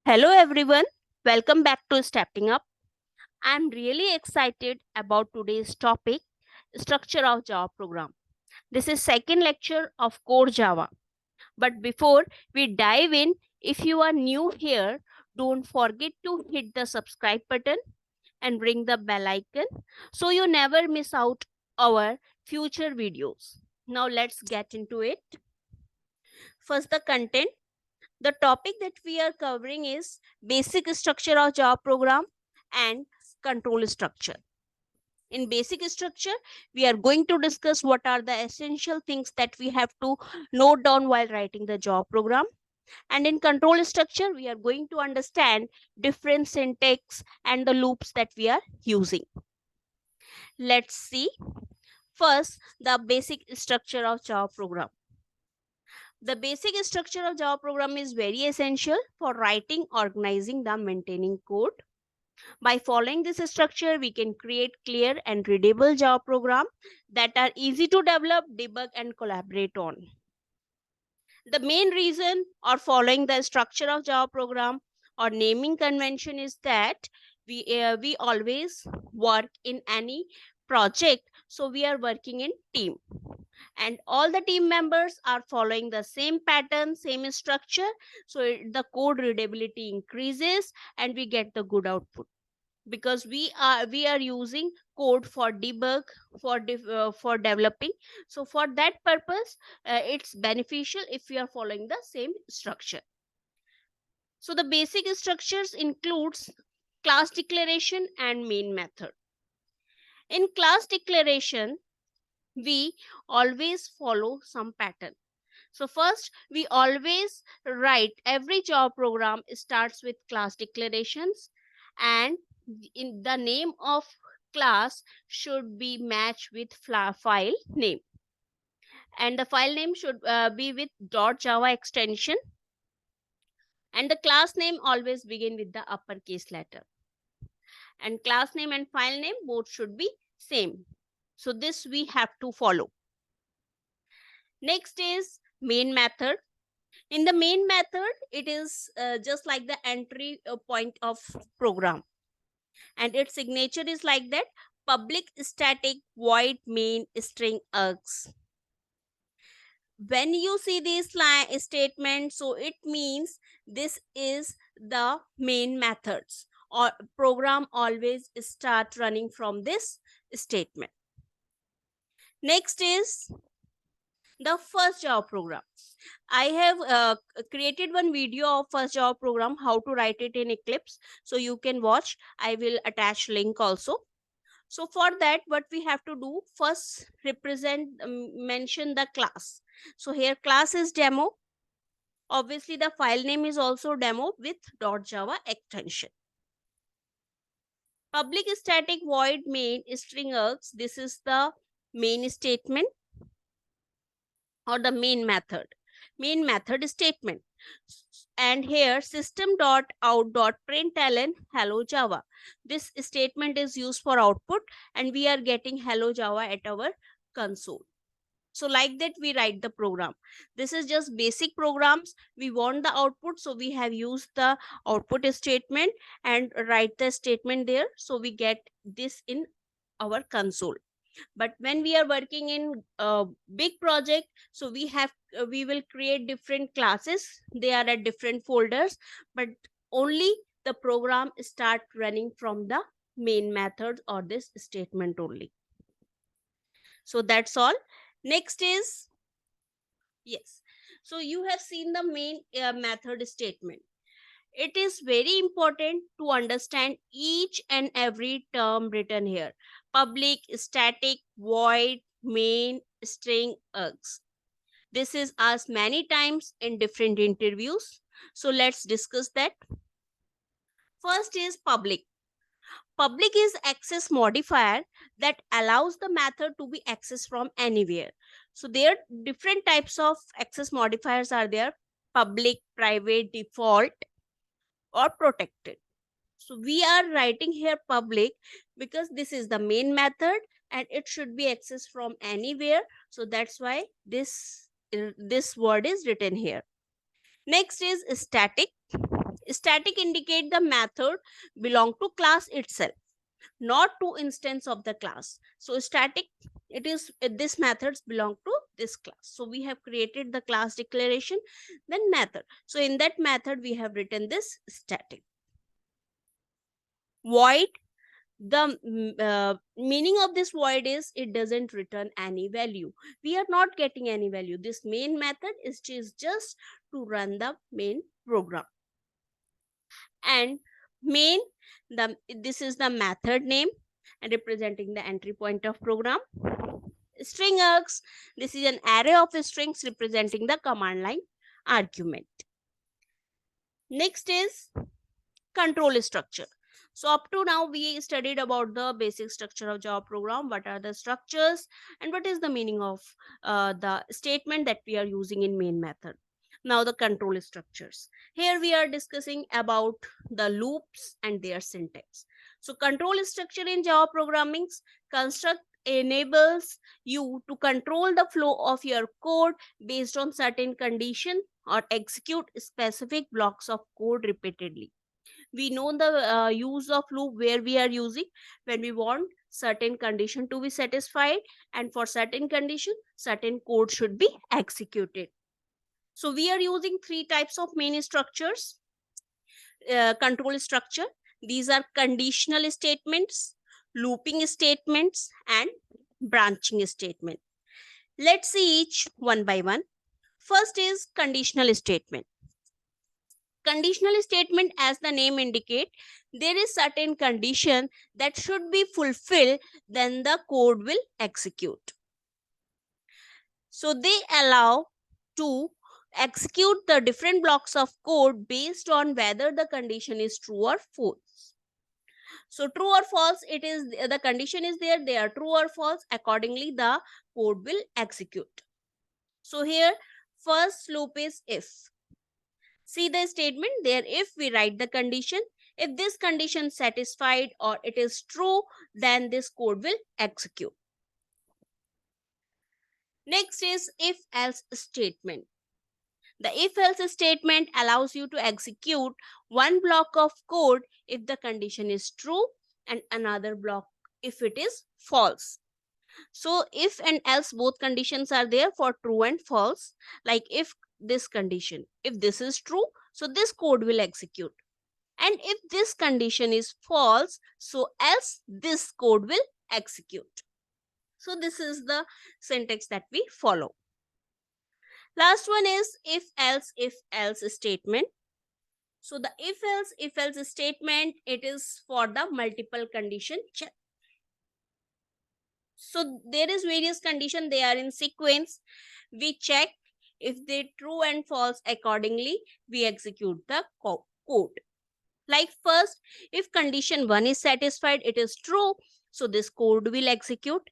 Hello everyone, welcome back to Stepping Up. I'm really excited about today's topic, structure of Java program. This is second lecture of Core Java. But before we dive in, if you are new here, don't forget to hit the subscribe button and ring the bell icon so you never miss out our future videos. Now let's get into it. First the content. The topic that we are covering is basic structure of Java program and control structure. In basic structure, we are going to discuss what are the essential things that we have to note down while writing the Java program. And in control structure, we are going to understand different syntax and the loops that we are using. Let's see. First, the basic structure of Java program. The basic structure of Java program is very essential for writing, organizing, the maintaining code. By following this structure, we can create clear and readable Java program that are easy to develop, debug, and collaborate on. The main reason or following the structure of Java program or naming convention is that we always work in any project, so we are working in team and all the team members are following the same pattern, same structure, so the code readability increases and we get the good output because we are using code for debug, for developing. So for that purpose, it's beneficial if we are following the same structure. So the basic structures includes class declaration and main method. In class declaration, we always follow some pattern. So first, we always write every Java program starts with class declarations, and in the name of class should be matched with file name, and the file name should be with .java extension, and the class name always begin with the uppercase letter, and class name and file name both should be same. So this we have to follow. Next is main method. In the main method, it is just like the entry point of program, and its signature is like that: public static void main string args. When you see this line statement, so it means this is the main methods or program always start running from this statement. Next is the first Java program. I have created one video of first Java program, how to write it in Eclipse. So you can watch. I will attach link also. So for that, what we have to do, first mention the class. So here class is demo. Obviously the file name is also demo with .java extension. Public static void main string args. This is the main statement or the main method statement. And here system.out.println hello Java. This statement is used for output and we are getting hello Java at our console. So like that we write the program. This is just basic programs. We want the output, so we have used the output statement and write the statement there, so we get this in our console. But when we are working in a big project, so we will create different classes. They are at different folders, but only the program start running from the main method or this statement only. So that's all. Next is, yes, so you have seen the main method statement. It is very important to understand each and every term written here: public, static, void, main, string, args. This is asked many times in different interviews. So let's discuss that. First is public. Public is access modifier that allows the method to be accessed from anywhere. So there are different types of access modifiers are there: public, private, default, or protected. So we are writing here public because this is the main method and it should be accessed from anywhere. So that's why this word is written here. Next is static. Static indicate the method belong to class itself, not to instance of the class. So static, it is this methods belong to this class. So we have created the class declaration, then method. So in that method we have written this static. Void, the meaning of this void is it doesn't return any value. We are not getting any value. This main method is just to run the main program. And main, this is the method name and representing the entry point of program. String args, this is an array of strings representing the command line argument. Next is control structure. So up to now we studied about the basic structure of Java program, what are the structures and what is the meaning of the statement that we are using in main method. Now the control structures. Here we are discussing about the loops and their syntax. So control structure in Java programming construct enables you to control the flow of your code based on certain condition or execute specific blocks of code repeatedly. We know the use of loop where we are using when we want certain condition to be satisfied, and for certain condition certain code should be executed. So we are using three types of main structures, control structure. These are conditional statements, looping statements and branching statement. Let's see each one by one. First is conditional statement. Conditional statement, as the name indicate, there is certain condition that should be fulfilled, then the code will execute. So they allow to execute the different blocks of code based on whether the condition is true or false. So true or false, it is the condition is there, they are true or false, accordingly the code will execute. So here first loop is if. See the statement there, if we write the condition, if this condition satisfied or it is true, then this code will execute. Next is if else statement. The if else statement allows you to execute one block of code if the condition is true and another block if it is false. So if and else both conditions are there for true and false. Like if this condition, if this is true, so this code will execute. And if this condition is false, so else this code will execute. So this is the syntax that we follow. Last one is if else statement. So the if else statement, it is for the multiple condition check. So there is various condition, they are in sequence. We check if they true and false, accordingly we execute the code. Like first, if condition 1 is satisfied, it is true, so this code will execute.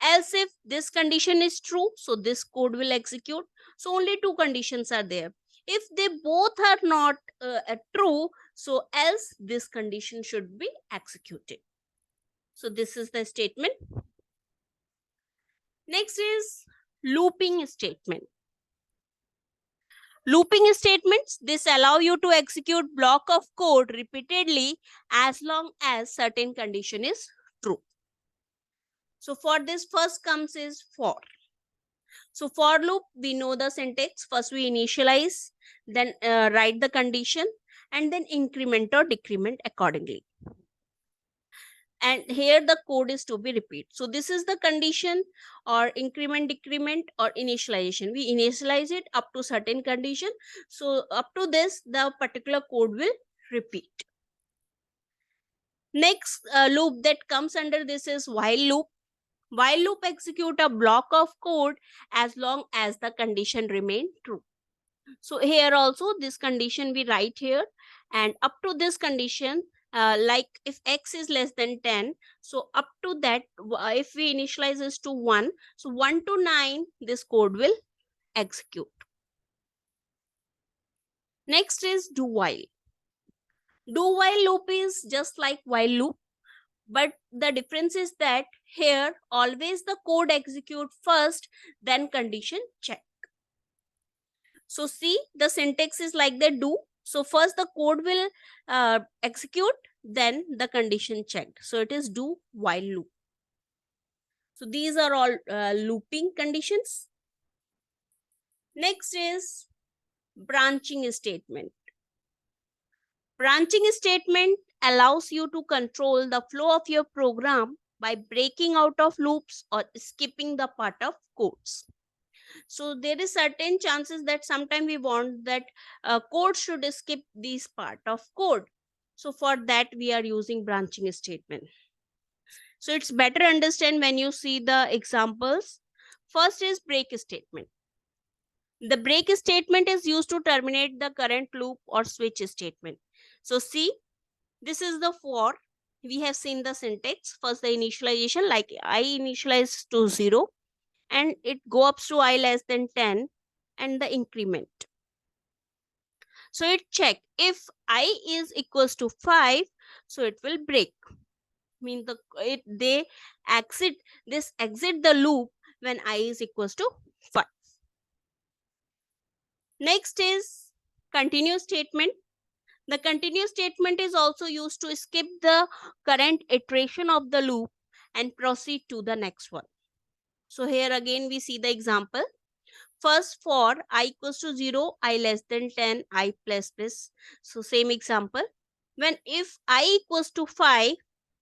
Else if this condition is true, so this code will execute. So only two conditions are there. If they both are not true, so else this condition should be executed. So this is the statement. Next is looping statement. Looping statements, this allow you to execute block of code repeatedly as long as certain condition is true. So for this first comes is for. So for loop, we know the syntax. First we initialize, then write the condition and then increment or decrement accordingly. And here the code is to be repeat. So this is the condition or increment, decrement or initialization. We initialize it up to certain condition. So up to this, the particular code will repeat. Next loop that comes under this is while loop. While loop execute a block of code as long as the condition remain true. So here also this condition we write here, and up to this condition, like if x is less than 10, so up to that, if we initialize this to 1, so 1 to 9 this code will execute. Next is do while. Do while loop is just like while loop, but the difference is that here always the code execute first, then condition check. So see, the syntax is like the do. So first the code will execute, then the condition checked. So it is do while loop. So these are all looping conditions. Next is branching statement. Branching statement allows you to control the flow of your program by breaking out of loops or skipping the part of codes. So there is certain chances that sometime we want that code should skip this part of code. So for that we are using branching statement. So it's better understand when you see the examples. First is break statement. The break statement is used to terminate the current loop or switch statement. So see, this is the for. We have seen the syntax. First the initialization, like I initialize to 0 and it go up to I less than 10 and the increment. So it check if I is equals to 5, so it will break. Mean they exit the loop when I is equals to 5. Next is continue statement. The continue statement is also used to skip the current iteration of the loop and proceed to the next one. So here again we see the example. First for I equals to 0, I less than 10, I plus plus. So same example. When if I equals to 5,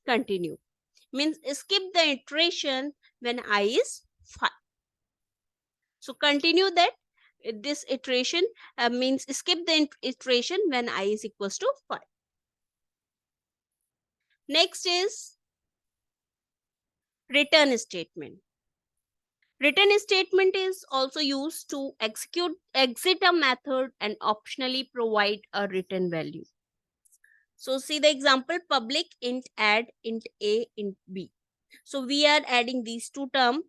continue. Means skip the iteration when I is 5. So continue that. This iteration means skip the iteration when I is equals to 5. Next is return statement. Return statement is also used to exit a method and optionally provide a return value. So see the example, public int add int a int b. So we are adding these two terms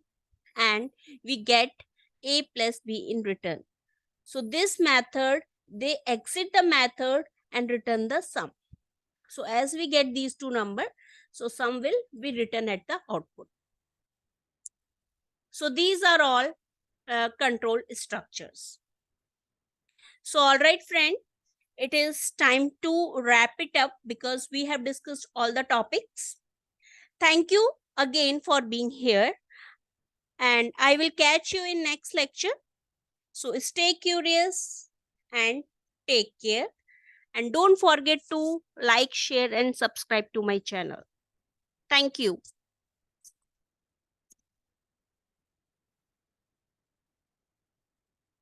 and we get a plus b in return. So this method, they exit the method and return the sum. So as we get these two numbers, so sum will be written at the output. So these are all control structures. So all right friend, it is time to wrap it up because we have discussed all the topics. Thank you again for being here and I will catch you in next lecture. So stay curious and take care. And don't forget to like, share and subscribe to my channel. Thank you.